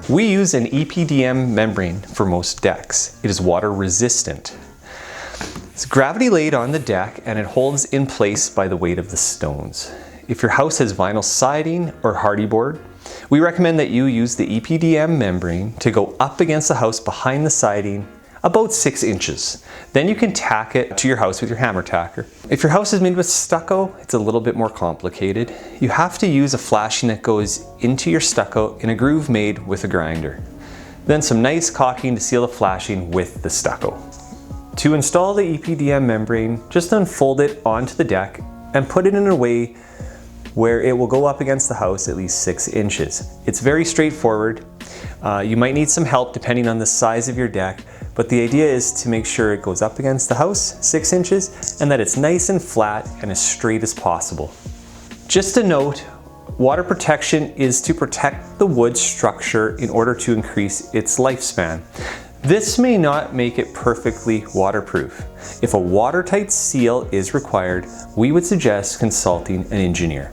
We use an EPDM membrane for most decks. It is water resistant. It's gravity laid on the deck and it holds in place by the weight of the stones. If your house has vinyl siding or hardy board, we recommend that you use the EPDM membrane to go up against the house behind the siding about 6 inches. Then you can tack it to your house with your hammer tacker. If your house is made with stucco, it's a little bit more complicated. You have to use a flashing that goes into your stucco in a groove made with a grinder. Then some nice caulking to seal the flashing with the stucco. To install the EPDM membrane, just unfold it onto the deck and put it in a way where it will go up against the house at least 6 inches. It's very straightforward. You might need some help depending on the size of your deck, but the idea is to make sure it goes up against the house 6 inches and that it's nice and flat and as straight as possible. Just a note, water protection is to protect the wood structure in order to increase its lifespan. This may not make it perfectly waterproof. If a watertight seal is required, we would suggest consulting an engineer.